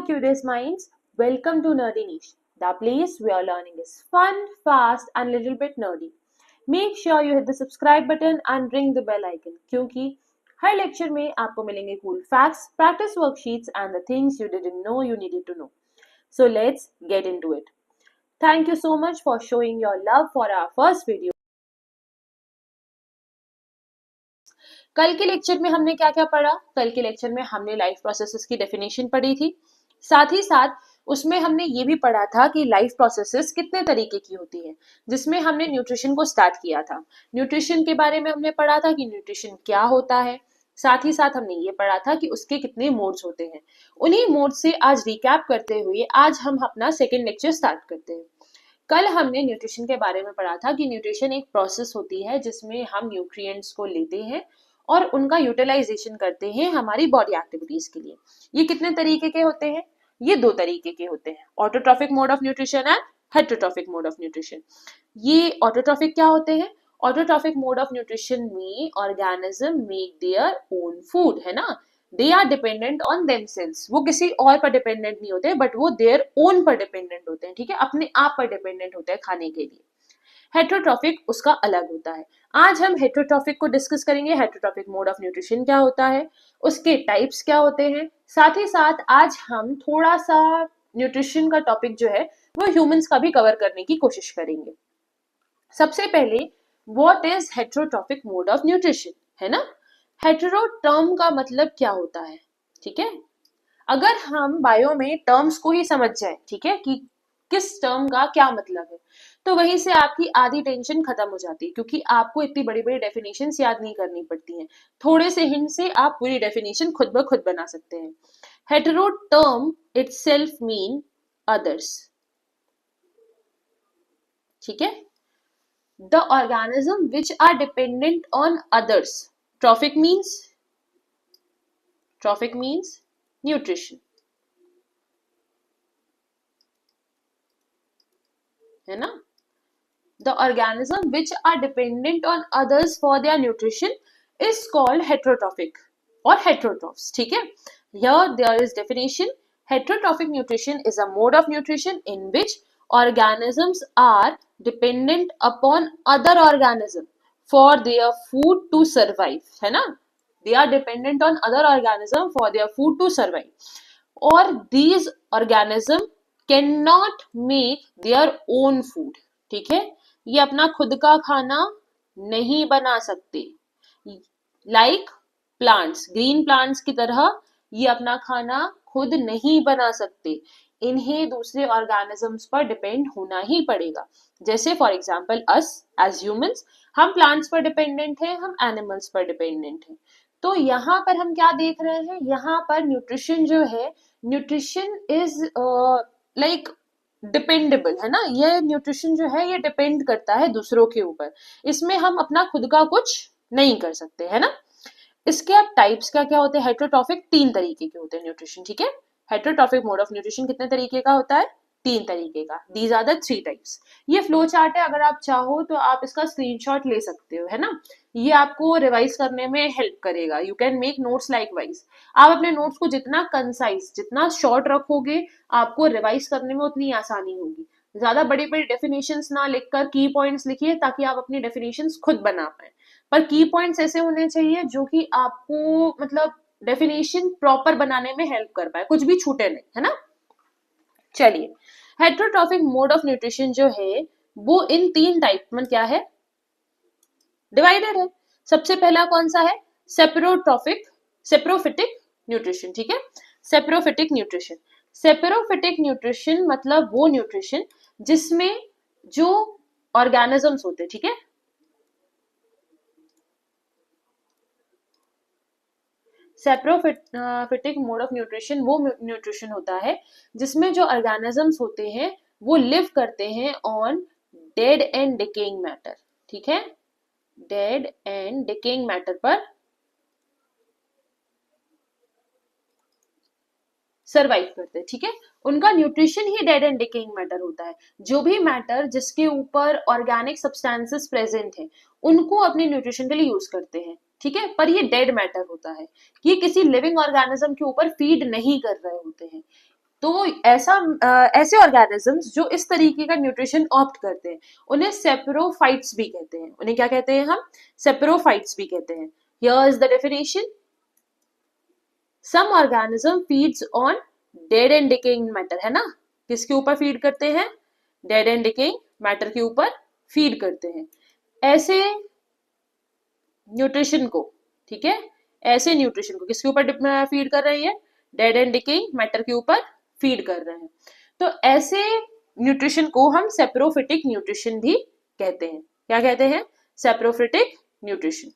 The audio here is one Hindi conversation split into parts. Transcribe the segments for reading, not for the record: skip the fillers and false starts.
curious minds, welcome to Nerdy Niche, the place where learning is fun, fast and little bit nerdy. Make sure you hit the subscribe button and ring the bell icon क्योंकि हर लेक्चर में आपको मिलेंगे cool facts, practice worksheets and the things you didn't know you needed to know. So let's get into it. Thank you so much for showing your love for our first video. कल के लेक्चर में हमने क्या क्या पढ़ा? कल के लेक्चर में हमने लाइफ प्रोसेसेस की डेफिनेशन पढ़ी थी, साथ ही साथ उसमें हमने ये भी पढ़ा था कि लाइफ प्रोसेसेस कितने तरीके की होती है, जिसमें हमने न्यूट्रिशन को स्टार्ट किया था। न्यूट्रिशन के बारे में हमने पढ़ा था कि न्यूट्रिशन क्या होता है, साथ ही साथ हमने ये पढ़ा था कि उसके कितने मोड्स होते हैं। उन्हीं मोड्स से आज रिकैप करते हुए आज हम अपना सेकेंड लेक्चर स्टार्ट करते हैं। कल हमने न्यूट्रिशन के बारे में पढ़ा था कि न्यूट्रिशन एक प्रोसेस होती है जिसमें हम न्यूट्रिएंट्स को लेते हैं और उनका यूटिलाइजेशन करते हैं हमारी बॉडी एक्टिविटीज के लिए। ये कितने तरीके के होते हैं? ये दो तरीके के होते हैं, autotrophic mode of nutrition and heterotrophic mode of nutrition. ये ऑटोट्रॉफिक क्या होते हैं? ऑटोट्रॉफिक मोड ऑफ न्यूट्रिशन में organism make their own food, है ना। They are dependent on themselves, वो किसी और पर डिपेंडेंट नहीं होते, बट वो देयर ओन पर डिपेंडेंट होते हैं, ठीक है, अपने आप पर डिपेंडेंट होते हैं खाने के लिए। हेटेरोट्रॉफिक उसका अलग होता है। आज हम हेटेरोट्रॉफिक को डिस्कस करेंगे। हेटेरोट्रॉफिक मोड ऑफ न्यूट्रिशन क्या होता है, उसके टाइप्स क्या होते हैं, साथ ही साथ आज हम थोड़ा सा न्यूट्रिशन का टॉपिक जो है वो ह्यूमंस का भी कवर करने की कोशिश करेंगे। सबसे पहले what is heterotrophic mode of nutrition, है ना। हेटेरो टर्म का मतलब क्या होता है, ठीक है। अगर हम बायो में टर्म्स को ही समझ जाए, ठीक है, कि किस टर्म का क्या मतलब है, तो वहीं से आपकी आधी टेंशन खत्म हो जाती है, क्योंकि आपको इतनी बड़ी बड़ी डेफिनेशंस याद नहीं करनी पड़ती हैं। थोड़े से हिंट से आप पूरी डेफिनेशन खुद ब खुद बना सकते हैं। Hetero term itself mean others, ठीक है। The organism which are dependent on others. Trophic means nutrition, है ना। The organism which are dependent on others for their nutrition is called heterotrophic or heterotrophs, ठीक है। Here there is definition. Heterotrophic nutrition is a mode of nutrition in which organisms are dependent upon other organism for their food to survive, है ना। They are dependent on other organism for their food to survive, or these organism cannot make their own food, ठीक है। ये अपना खुद का खाना नहीं बना सकते, लाइक प्लांट्स, ग्रीन प्लांट्स की तरह ये अपना खाना खुद नहीं बना सकते। इन्हें दूसरे ऑर्गेनिजम्स पर डिपेंड होना ही पड़ेगा। जैसे for example us as humans, हम प्लांट्स पर डिपेंडेंट हैं, हम एनिमल्स पर डिपेंडेंट हैं। तो यहाँ पर हम क्या देख रहे हैं, यहाँ पर न्यूट्रिशन जो है, न्यूट्रिशन इज लाइक डिपेंडेबल, है ना। ये न्यूट्रिशन जो है ये डिपेंड करता है दूसरों के ऊपर, इसमें हम अपना खुद का कुछ नहीं कर सकते, है ना। इसके अब टाइप्स क्या क्या होते हैं। हेटेरोट्रॉफिक 3 तरीके के होते हैं न्यूट्रिशन, ठीक है। हेटेरोट्रॉफिक मोड ऑफ न्यूट्रिशन कितने तरीके का होता है? 3 तरीके का। These are the 3 types. ये फ्लो चार्ट है, अगर आप चाहो तो आप इसका स्क्रीनशॉट ले सकते हो, है ना। ये आपको रिवाइज करने में हेल्प करेगा। You can make notes like wise. आप अपने नोट्स को जितना कंसाइज, जितना शॉर्ट रखोगे, आपको रिवाइज करने में उतनी आसानी होगी। ज्यादा बड़ी बड़ी डेफिनेशंस ना लिखकर की पॉइंट्स लिखिए, ताकि आप अपनी डेफिनेशंस खुद बना पाए। पर की पॉइंट्स ऐसे होने चाहिए जो कि आपको मतलब डेफिनेशन प्रॉपर बनाने में हेल्प कर पाए, कुछ भी छूटे नहीं, है ना। चलिए, हेटेरोट्रॉफिक मोड ऑफ न्यूट्रिशन जो है वो इन 3 टाइप में क्या है, डिवाइडेड है। सबसे पहला कौन सा है? सेप्रोफिटिक न्यूट्रिशन, ठीक है। सेप्रोफिटिक न्यूट्रिशन मतलब वो न्यूट्रिशन जिसमें जो ऑर्गेनिजम्स होते हैं, ठीक है। सेप्रोफिटिक मोड ऑफ न्यूट्रिशन वो न्यूट्रिशन होता है जिसमें जो ऑर्गेनिजम्स होते हैं वो लिव करते हैं on dead and decaying matter, ठीक है। डेड एंड डिकेइंग मैटर पर सरवाइव करते हैं, ठीक है। उनका nutrition he dead and decaying matter होता है। जो भी मैटर जिसके ऊपर ऑर्गेनिक सब्सटेंसेस प्रेजेंट है उनको अपने न्यूट्रिशन के लिए यूज करते हैं, ठीक है। पर ये डेड मैटर होता है, ये किसी लिविंग ऑर्गेनिज्म के ऊपर फीड नहीं कर रहे होते हैं। तो ऐसे ऑर्गेनिजम्स जो इस तरीके का न्यूट्रिशन ऑप्ट करते हैं उन्हें सेप्रोफाइट्स भी कहते हैं। उन्हें क्या कहते हैं हम? सेप्रोफाइट्स भी कहते हैं। Here is the definition. Some organism feeds on dead and decaying matter, है ना? किसके ऊपर फीड करते हैं? डेड एंड डिकेइंग मैटर के ऊपर फीड करते हैं। ऐसे न्यूट्रिशन को, ठीक है, ऐसे न्यूट्रिशन को किसके ऊपर फीड कर रहे हैं? डेड एंड डिकेइंग मैटर के ऊपर फीड कर रहे हैं। तो ऐसे न्यूट्रिशन को हम सेप्रोफिटिक न्यूट्रिशन भी कहते हैं। क्या कहते हैं? Saprophytic nutrition.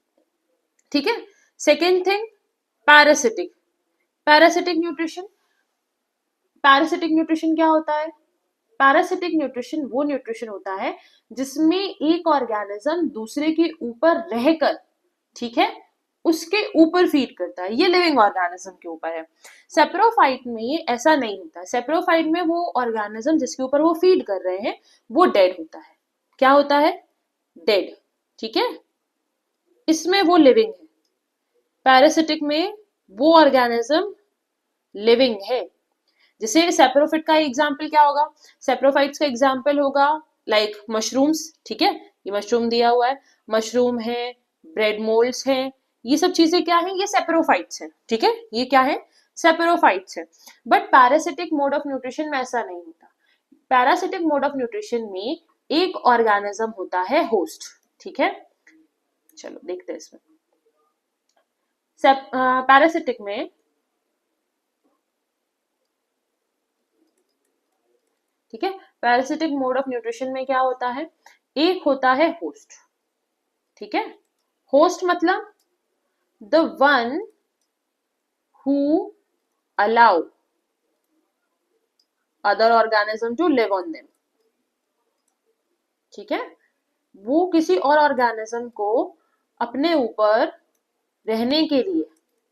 ठीक है। Second thing, parasitic. Parasitic nutrition. Parasitic nutrition क्या होता है? पैरासिटिक न्यूट्रिशन वो न्यूट्रिशन होता है जिसमें एक ऑर्गेनिज्म दूसरे के ऊपर रहकर, ठीक है, उसके ऊपर फीड करता है। ये लिविंग ऑर्गेनिज्म के ऊपर है। सेप्रोफाइट में ऐसा नहीं होता। सेप्रोफाइट में वो ऑर्गेनिज्म जिसके ऊपर वो फीड कर रहे हैं वो डेड होता है। क्या होता है? डेड। ठीक है। इसमें वो लिविंग है। पैरासिटिक में वो ऑर्गेनिज्म लिविंग है। जैसे सेप्रोफिट का एग्जाम्पल क्या होगा? सेप्रोफाइट्स का एग्जाम्पल होगा लाइक मशरूम्स। ठीक है, ये मशरूम दिया हुआ है, मशरूम है, ब्रेड मोल्ड्स है, ये सब चीजें क्या है? ये सेप्रोफाइट्स है। ठीक है, ये क्या है? सेप्रोफाइट्स है। But parasitic mode of nutrition में ऐसा नहीं होता। पैरासिटिक मोड ऑफ न्यूट्रिशन में एक ऑर्गेनिज्म होता है होस्ट। ठीक है, चलो देखते हैं इसमें। पैरासिटिक में, ठीक है, पैरासिटिक मोड ऑफ न्यूट्रिशन में क्या होता है? एक होता है होस्ट। ठीक है, होस्ट मतलब the one who allow other organism to live on them. ठीक है, वो किसी और ऑर्गेनिज्म को अपने ऊपर रहने के लिए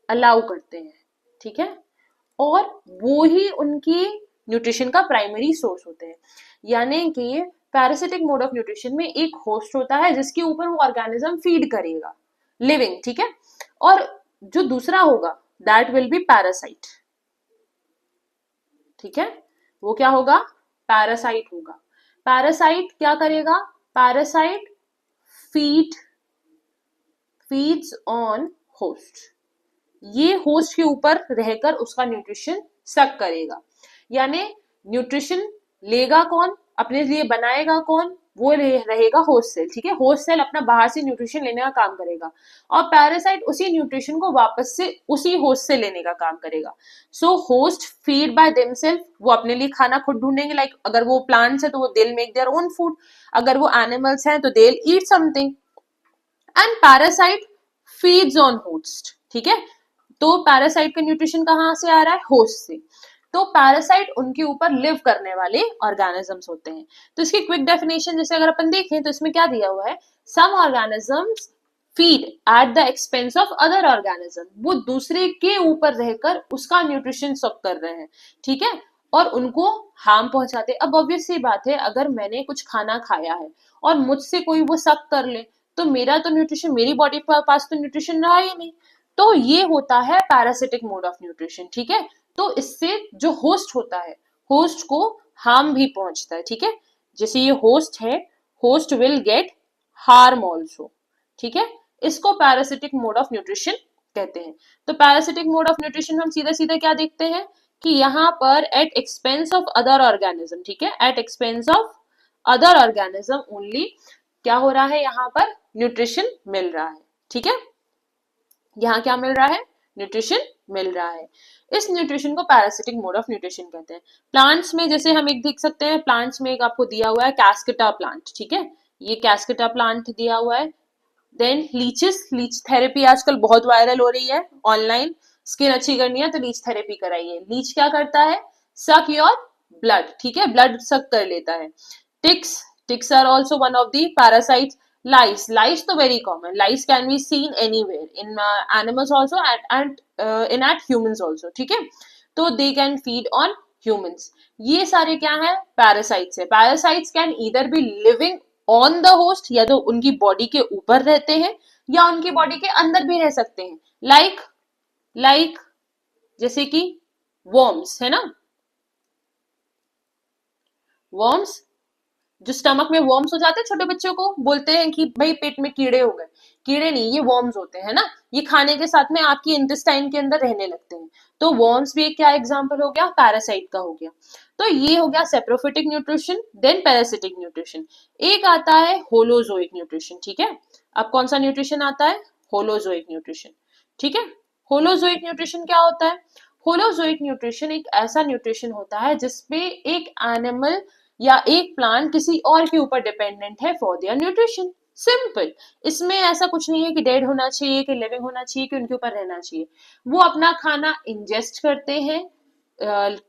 अलाउ करते हैं। ठीक है, और वो ही उनकी न्यूट्रिशन का प्राइमरी सोर्स होते हैं। यानी कि पैरासिटिक मोड ऑफ न्यूट्रिशन में एक होस्ट होता है जिसके ऊपर वो ऑर्गेनिज्म फीड करेगा, लिविंग। ठीक है, और जो दूसरा होगा दैट विल बी पैरासाइट। ठीक है, वो क्या होगा? पैरासाइट होगा। पैरासाइट क्या करेगा? Parasite feeds on host. ये होस्ट के ऊपर रहकर उसका न्यूट्रिशन सक करेगा। यानी न्यूट्रिशन लेगा कौन, अपने लिए बनाएगा कौन? वो रहेगा होस्ट सेल। ठीक है, होस्ट सेल अपना बाहर से न्यूट्रिशन लेने का काम करेगा और पैरासाइट उसी न्यूट्रिशन को वापस से उसी होस्ट से लेने का काम करेगा। So host feed by themself, वो अपने लिए खाना खुद ढूंढेंगे। लाइक अगर वो प्लांट्स है तो वो they make their own food, अगर वो एनिमल्स हैं तो they eat something, and parasite feeds on host. ठीक है, तो पैरासाइट का न्यूट्रिशन कहाँ से आ रहा है? होस्ट से। तो पैरासाइट उनके ऊपर लिव करने वाले ऑर्गेनिजम्स होते हैं। तो इसकी क्विक डेफिनेशन जैसे अगर अपन देखें तो इसमें क्या दिया हुआ है? Some organisms feed at the expense of other organism. वो दूसरे के ऊपर रहकर उसका न्यूट्रिशन सक कर रहे हैं। ठीक है, और उनको हार्म पहुंचाते। अब ऑब्वियस सी बात है, अगर मैंने कुछ खाना खाया है और मुझसे कोई वो सक कर ले तो मेरा तो न्यूट्रिशन, मेरी बॉडी पास तो न्यूट्रिशन रहा ही नहीं। तो ये होता है पैरासिटिक मोड ऑफ न्यूट्रिशन। ठीक है, तो इससे जो होस्ट होता है, होस्ट को हार्म भी पहुंचता है। ठीक है, जैसे ये होस्ट है, host will get harm also. ठीक है, इसको पैरासिटिक मोड ऑफ न्यूट्रिशन कहते हैं। तो पैरासिटिक मोड ऑफ न्यूट्रिशन हम सीधा सीधा क्या देखते हैं कि यहाँ पर at expense of other organism, ठीक है, at expense of other organism only क्या हो रहा है? यहाँ पर न्यूट्रिशन मिल रहा है। ठीक है, यहाँ क्या मिल रहा है? न्यूट्रिशन मिल रहा है। इस न्यूट्रिशन को पैरासिटिक मोड ऑफ न्यूट्रिशन कहते हैं। प्लांट्स में जैसे हम एक देख सकते हैं, प्लांट्स में एक आपको दिया हुआ है कैस्केटा प्लांट। ठीक है, ये कैस्केटा प्लांट दिया हुआ है। देन लीचेस, लीच थेरेपी आजकल बहुत वायरल हो रही है ऑनलाइन। स्किन अच्छी करनी है तो लीच थेरेपी कराइए। लीच क्या करता है? सक योर ब्लड। ठीक है, ब्लड सक कर लेता है। Ticks, ticks are also one of the parasites. Lice तो very common. Lice can be seen anywhere in animals also and in at humans also. ठीक है, तो they can feed on humans. ये सारे क्या है? पैरासाइट्स है। Parasites can either be living on the host, या तो उनकी बॉडी के ऊपर रहते हैं या उनकी बॉडी के अंदर भी रह सकते हैं। लाइक जैसे कि वर्म्स है ना, वर्म्स, जो स्टमक में वर्म्स हो जाते हैं, छोटे बच्चों को बोलते हैं कि भाई पेट में कीड़े हो गए, कीड़े नहीं, ये वर्म्स होते हैं ना, ये खाने के साथ में आपकी इंटेस्टाइन के अंदर रहने लगते हैं। तो वर्म्स भी एक क्या एग्जांपल हो गया, पैरासाइट का हो गया। तो ये हो गया saprophytic nutrition, then parasitic nutrition. एक आता है होलोजोइक न्यूट्रिशन, ठीक है। अब कौन सा न्यूट्रिशन आता है, होलोजोइक न्यूट्रिशन, ठीक है। होलोजोइक न्यूट्रिशन क्या होता है, होलोजोइक न्यूट्रिशन एक ऐसा न्यूट्रिशन होता है जिसपे एक एनिमल या एक प्लांट किसी और के ऊपर डिपेंडेंट है फॉर देयर न्यूट्रिशन। सिंपल, इसमें ऐसा कुछ नहीं है कि डेड होना चाहिए, कि लिविंग होना चाहिए, कि उनके ऊपर रहना चाहिए। वो अपना खाना इंजेस्ट करते हैं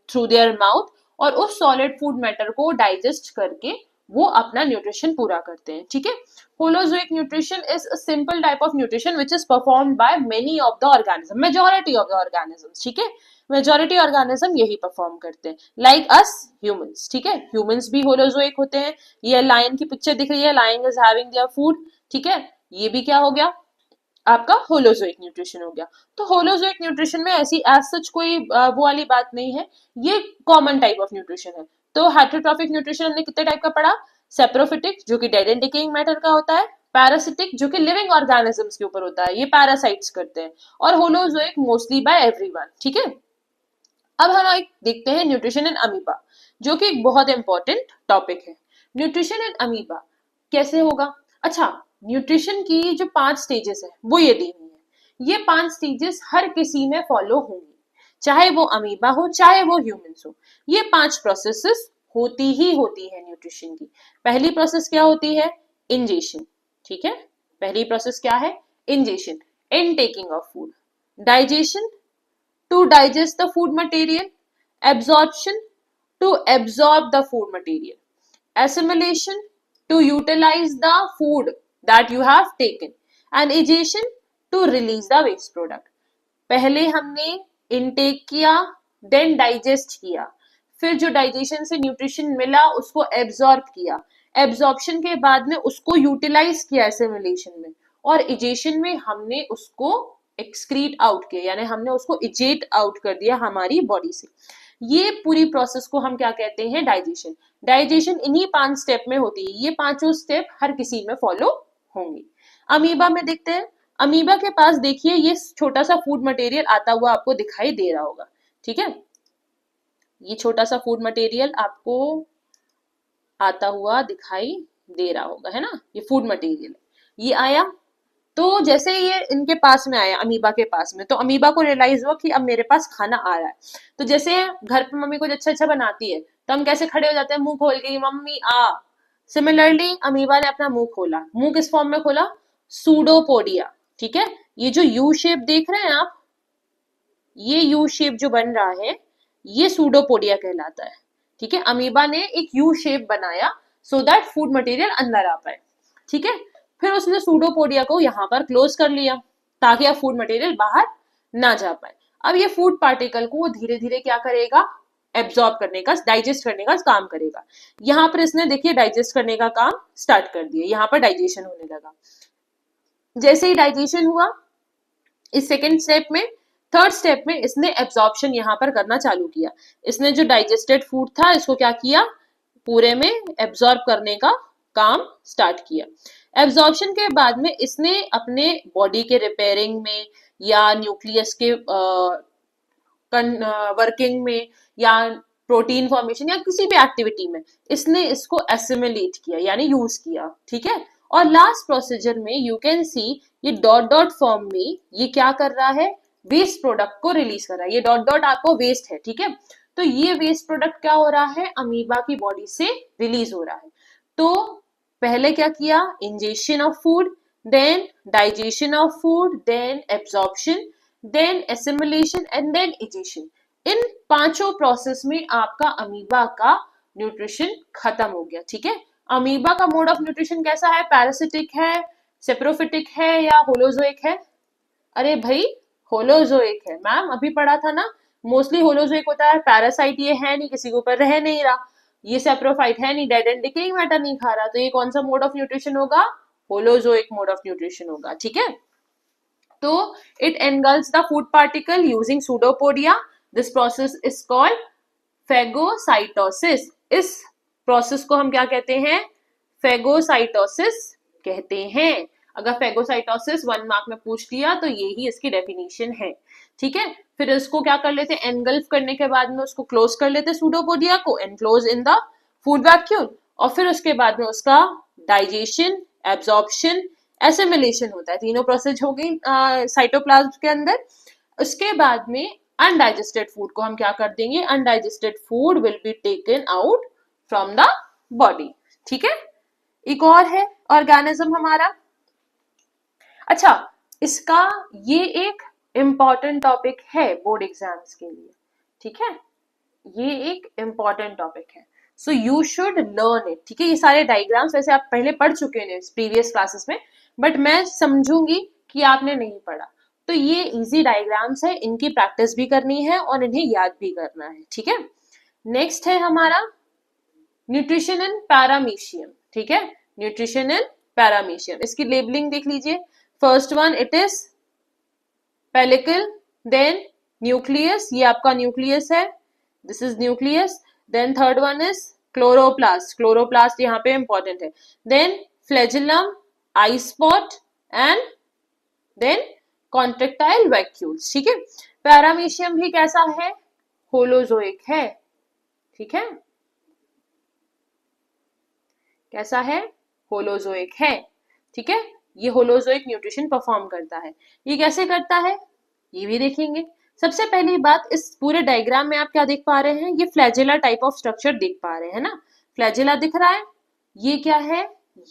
थ्रू देयर माउथ, और उस सॉलिड फूड मैटर को डाइजेस्ट करके वो अपना न्यूट्रिशन पूरा करते हैं, ठीक है। Holozoic nutrition is a simple type of nutrition which is performed by many of the organism, majority of the organisms, ठीक है। मेजॉरिटी ऑर्गेनिज्म यही परफॉर्म करते हैं, लाइक अस ह्यूमंस, ठीक है। ह्यूमंस भी होलोजोइक होते हैं। ये लायन की पिक्चर दिख रही है, lion is having their food, ठीक है। ये भी क्या हो गया, आपका होलोजोइक न्यूट्रिशन हो गया। तो होलोजोइक न्यूट्रिशन में ऐसी एज सच कोई वो वाली बात नहीं है, ये कॉमन टाइप ऑफ न्यूट्रिशन है। तो हेटेरोट्रॉफिक न्यूट्रिशन हमने कितने टाइप का पढ़ा, सेप्रोफिटिक जो कि डेड एंड डिकेइंग मैटर का होता है, पैरासिटिक जो कि लिविंग ऑर्गेनिजम्स के ऊपर होता है, ये पैरासाइट्स करते हैं, और होलोजोइक मोस्टली बाय एवरीवन, ठीक है। अब हम एक देखते हैं न्यूट्रिशन इन अमीबा, जो कि एक बहुत इंपॉर्टेंट टॉपिक है। न्यूट्रिशन इन अमीबा कैसे होगा, अच्छा, न्यूट्रिशन की जो 5 स्टेजेस है वो ये दी हुई है। ये 5 स्टेजेस हर किसी में फॉलो होंगी, चाहे वो अमीबा हो चाहे वो ह्यूमंस हो। ये 5 प्रोसेसेस होती ही होती है न्यूट्रिशन की। पहली प्रोसेस क्या होती है, इंजेशन, ठीक है। पहली प्रोसेस क्या है, ingestion, intaking of food. Digestion, to digest the food material, absorption, to absorb the food material, assimilation, to utilize the food that you have taken, and egestion, to release the waste product. पहले हमने इनटेक किया, देन डाइजेस्ट किया, फिर जो डाइजेशन से न्यूट्रिशन मिला उसको एब्जॉर्ब किया, एब्जॉर्प्शन के बाद में उसको यूटिलाइज किया एसिमिलेशन में, और इजेशन में हमने उसको एक्सक्रीट आउट किया, यानी हमने उसको इजेट आउट कर दिया हमारी बॉडी से। ये पूरी प्रोसेस को हम क्या कहते हैं, डाइजेशन। डाइजेशन इन्हीं 5 स्टेप में होती है, ये 5 स्टेप हर किसी में फॉलो होंगे। अमीबा में देखते हैं, अमीबा के पास देखिए ये छोटा सा फूड मटेरियल आता हुआ आपको दिखाई दे रहा होगा, ठीक है। ये छोटा सा फूड मटेरियल आपको आता हुआ दिखाई दे रहा होगा, है ना, ये फूड मटेरियल। ये आया, तो जैसे ये इनके पास में आया, अमीबा के पास में, तो अमीबा को रियलाइज हुआ कि अब मेरे पास खाना आ रहा है। तो जैसे घर पे मम्मी कुछ अच्छा अच्छा बनाती है तो हम कैसे खड़े हो जाते हैं, मुंह खोल के, मम्मी आ। सिमिलरली अमीबा ने अपना मुंह खोला, मुंह किस फॉर्म में खोला, सूडोपोडिया, ठीक है। ये जो यू शेप देख रहे हैं आप, ये यू शेप जो बन रहा है ये सूडोपोडिया कहलाता है, ठीक है। अमीबा ने एक यू शेप बनाया सो दैट फूड मटेरियल अंदर आ पाए, ठीक है। फिर उसने सूडोपोडिया को यहाँ पर क्लोज कर लिया ताकि अब फूड मटेरियल बाहर ना जा पाए। अब ये फूड पार्टिकल को धीरे धीरे क्या करेगा, एब्जॉर्ब करने का, डाइजेस्ट करने का काम करेगा। यहाँ पर इसने देखिए डाइजेस्ट करने का काम स्टार्ट कर दिया, यहाँ पर डाइजेशन होने लगा। जैसे ही डाइजेशन हुआ इस सेकेंड स्टेप में, थर्ड स्टेप में इसने एब्जॉर्प्शन यहाँ पर करना चालू किया। इसने जो डाइजेस्टेड फूड था इसको क्या किया, पूरे में एब्जॉर्ब करने का काम स्टार्ट किया। एब्जॉर्प्शन के बाद में इसने अपने बॉडी के रिपेयरिंग में या न्यूक्लियस के वर्किंग में या प्रोटीन फॉर्मेशन या किसी भी एक्टिविटी में इसने इसको एसिमिलेट किया, यानी यूज किया, ठीक है। और लास्ट प्रोसीजर में यू कैन सी ये डॉट डॉट फॉर्म में ये क्या कर रहा है, वेस्ट प्रोडक्ट को रिलीज कर रहा है। ये डॉट डॉट आपको वेस्ट है, ठीक है। तो ये वेस्ट प्रोडक्ट क्या हो रहा है, अमीबा की बॉडी से रिलीज हो रहा है। तो पहले क्या किया, ingestion of food, then digestion of food, then absorption, then assimilation and then egestion. इन 5 प्रोसेस में आपका अमीबा का न्यूट्रिशन खत्म हो गया, ठीक है। अमीबा का मोड ऑफ न्यूट्रिशन कैसा है, पैरासिटिक है, सेप्रोफिटिक है या होलोजोइक है, अरे भाई होलोजोइक है, मैम अभी पढ़ा था ना, मोस्टली होलोजोइक होता है। पैरासाइट ये है नहीं, किसी के ऊपर रह नहीं रहा, ये सेप्रोफाइट है नहीं, डेड एंड डिकेइंग मैटर नहीं खा रहा, तो ये कौन सा मोड ऑफ न्यूट्रिशन होगा, होलोजोइक मोड ऑफ न्यूट्रिशन होगा, ठीक है। तो it engulfs the food particle using pseudopodia. This process is called phagocytosis. इस प्रोसेस को हम क्या कहते हैं? फेगोसाइटोसिस कहते हैं। अगर फेगोसाइटोसिस 1 मार्क में पूछ लिया तो यही इसकी डेफिनेशन है। ठीक है, फिर इसको क्या कर लेते हैं? एनगल्फ करने के बाद में उसको क्लोज कर लेते हैं सूडोपोडिया को, enclose in the food vacuole, और फिर उसके बाद में उसका डाइजेशन, एब्जॉर्प्शन, एसिमिलेशन होता है। तीनों प्रोसेस हो गई साइटोप्लाज्म के अंदर। उसके बाद में अनडाइजेस्टेड फूड को हम क्या कर देंगे? Undigested food will be taken out from the body. ठीक है, एक और है ऑर्गेनिज्म हमारा। अच्छा, इसका ये एक इंपॉर्टेंट टॉपिक है बोर्ड एग्जाम्स के लिए। ठीक है, ये एक इंपॉर्टेंट टॉपिक है, so you should learn it. ठीक है, ये सारे डायग्राम्स वैसे आप पहले पढ़ चुके हैं प्रीवियस क्लासेस में, बट मैं समझूंगी कि आपने नहीं पढ़ा। तो ये इजी डायग्राम्स है, इनकी प्रैक्टिस भी करनी है और इन्हें याद भी करना है। ठीक है, नेक्स्ट है हमारा न्यूट्रिशन इन पैरामीशियम। ठीक है, न्यूट्रिशन इन पैरामीशियम, इसकी लेबलिंग देख लीजिए। First one it is pellicle, then nucleus, ये आपका न्यूक्लियस है, this is nucleus. Then third one is chloroplast, chloroplast यहाँ पे इंपॉर्टेंट है। Then flagellum, eye spot and then contractile vacuoles. ठीक है, पैरामीशियम भी कैसा है? होलोजोइक है। ठीक है, कैसा है? होलोजोइक है। ठीक है, ये होलोजोइक न्यूट्रिशन परफॉर्म करता है। ये कैसे करता है ये भी देखेंगे। सबसे पहली बात, इस पूरे डायग्राम में आप क्या देख पा रहे हैं? ये फ्लैजिला टाइप ऑफ स्ट्रक्चर देख पा रहे हैं ना, फ्लैजिला दिख रहा है। ये क्या है?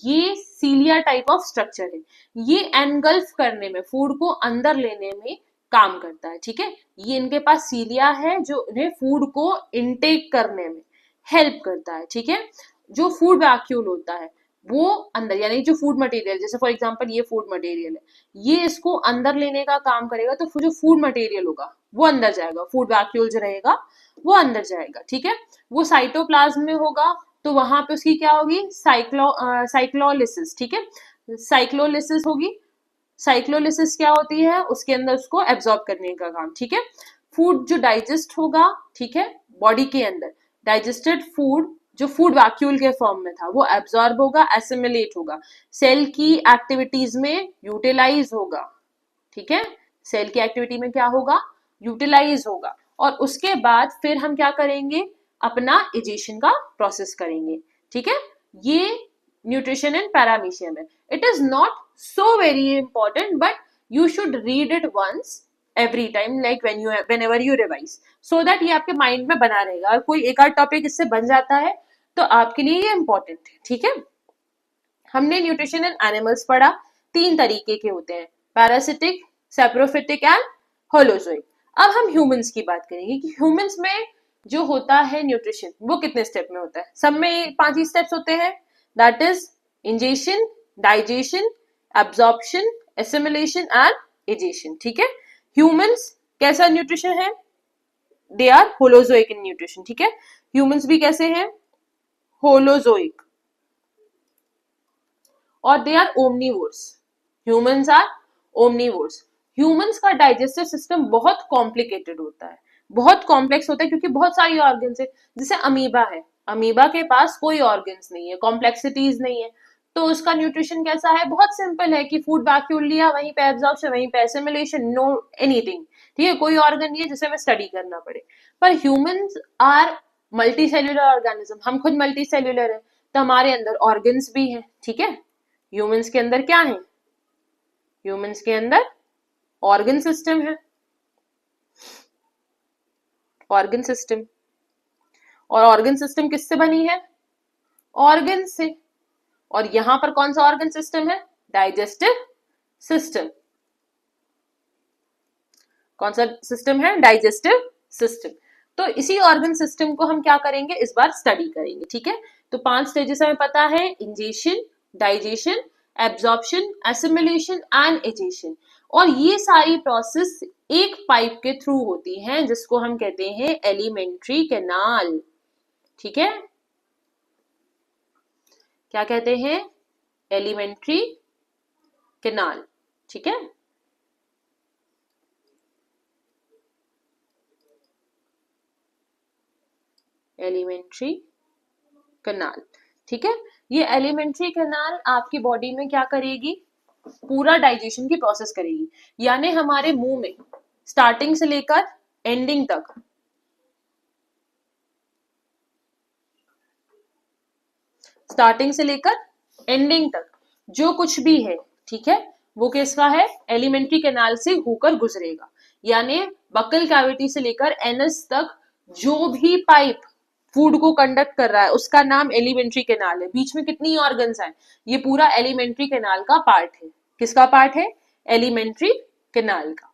ये सीलिया टाइप ऑफ स्ट्रक्चर है। ये एनगल्फ करने में, फूड को अंदर लेने में काम करता है। ठीक है, ये इनके पास सीलिया है जो इन्हें फूड को इनटेक करने में हेल्प करता है। ठीक है, जो फूड वैक्यूल होता है वो अंदर, यानी जो फूड मटेरियल, जैसे फॉर एग्जांपल ये फूड मटेरियल है, ये इसको अंदर लेने का काम करेगा, तो जो फूड मटेरियल होगा वो अंदर जाएगा, फूड वैक्यूल जो रहेगा वो अंदर जाएगा। ठीक है, वो साइटोप्लाज्म में होगा तो वहां पे उसकी क्या होगी? साइक्लोलिसिस। ठीक है, साइक्लोलिसिस होगी। साइक्लोलिसिस क्या होती है? उसके अंदर उसको एब्जॉर्ब करने का काम। ठीक है, फूड जो डाइजेस्ट होगा, ठीक है, बॉडी के अंदर डाइजेस्टेड फूड जो फूड वैक्यूल के फॉर्म में था वो एब्जॉर्ब होगा, एसिमिलेट होगा, सेल की एक्टिविटीज में यूटिलाइज होगा। ठीक है, सेल की एक्टिविटी में क्या होगा? यूटिलाइज होगा, और उसके बाद फिर हम क्या करेंगे? अपना इजेशन का प्रोसेस करेंगे। ठीक है, ये न्यूट्रिशन इन पैरामीशियम है। It is not so very important, but you should read it once every time, like whenever you revise, so that ये आपके माइंड में बना रहेगा। और कोई एक आध टॉपिक इससे बन जाता है तो आपके लिए ये इंपॉर्टेंट है। ठीक है, हमने न्यूट्रिशन इन एनिमल्स पढ़ा, 3 तरीके के होते हैं, पैरासिटिक, सेप्रोफिटिक एंड होलोजोइक। अब हम ह्यूमंस की बात करेंगे कि ह्यूमंस में जो होता है न्यूट्रिशन वो कितने स्टेप में होता है? सब में 5 ही स्टेप्स होते हैं, that is ingestion, digestion, absorption, assimilation and egestion. ठीक है, ह्यूमंस कैसा न्यूट्रिशन है? They are holozoic in nutrition. ठीक है, ह्यूमंस भी कैसे हैं? होलोजोइक, और they are omnivores. Humans are omnivores. Humans का डाइजेस्टिव सिस्टम बहुत कॉम्प्लिकेटेड होता है, बहुत कॉम्प्लेक्स होता है, क्योंकि बहुत सारी ऑर्गन्स है। जैसे अमीबा है, अमीबा के पास कोई ऑर्गन्स नहीं है, कॉम्प्लेक्सिटीज नहीं है, तो उसका न्यूट्रिशन कैसा है? बहुत सिंपल है कि फूड वैक्यूल लिया, वहीं पे एब्जॉर्प्शन, वहीं पे एसिमिलेशन, नो एनीथिंग। ठीक है, कोई ऑर्गन नहीं है जिसे हमें स्टडी करना पड़े। पर humans are multicellular organism, हम खुद मल्टी सेल्यूलर है, तो हमारे अंदर ऑर्गन्स भी हैं। ठीक है, ह्यूमंस के अंदर क्या है? ह्यूमंस के अंदर ऑर्गन सिस्टम है, ऑर्गन सिस्टम। और ऑर्गन सिस्टम किससे बनी है? ऑर्गन से। और यहां पर कौन सा ऑर्गन सिस्टम है? Digestive system. कौन सा सिस्टम है? Digestive system. तो इसी ऑर्गन सिस्टम को हम क्या करेंगे? इस बार स्टडी करेंगे। ठीक है, तो 5 स्टेजेस हमें पता है, ingestion, digestion, absorption, assimilation and egestion. और ये सारी प्रोसेस एक पाइप के थ्रू होती हैं जिसको हम कहते हैं एलिमेंट्री कैनाल। ठीक है, क्या कहते हैं? Alimentary canal. ठीक है, एलिमेंट्री कैनाल, ठीक है। ये एलिमेंट्री कैनाल आपकी बॉडी में क्या करेगी, पूरा डाइजेशन की प्रोसेस करेगी, यानी हमारे मुंह में स्टार्टिंग से लेकर एंडिंग तक, स्टार्टिंग से लेकर एंडिंग तक जो कुछ भी है, ठीक है, वो किसका है, एलिमेंट्री कैनाल से होकर गुजरेगा। यानी बकल कैविटी से लेकर एनस तक जो भी पाइप फूड को कंडक्ट कर रहा है उसका नाम एलिमेंट्री कैनाल है। बीच में कितनी ऑर्गन्स हैं, ये पूरा एलिमेंट्री कैनाल का पार्ट है। किसका पार्ट है, एलिमेंट्री कैनाल का।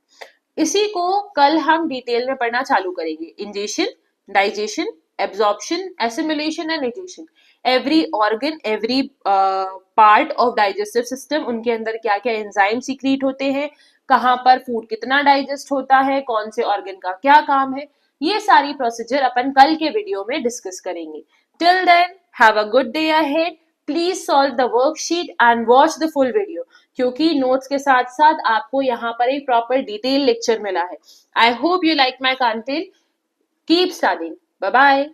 इसी को कल हम डिटेल में पढ़ना चालू करेंगे। Ingestion, digestion, absorption, assimilation and nutrition. Every organ, every part of digestive system, उनके अंदर क्या क्या एंजाइम सीक्रेट होते हैं, कहाँ पर फूड कितना डाइजेस्ट होता है, कौन से ऑर्गन का क्या काम है, ये सारी प्रोसीजर अपन कल के वीडियो में डिस्कस करेंगे। Till then have a good day ahead. Please solve the worksheet and watch the full video, क्योंकि नोट्स के साथ साथ आपको यहाँ पर एक प्रॉपर डिटेल लेक्चर मिला है। I hope you like my content. Keep studying. Bye bye.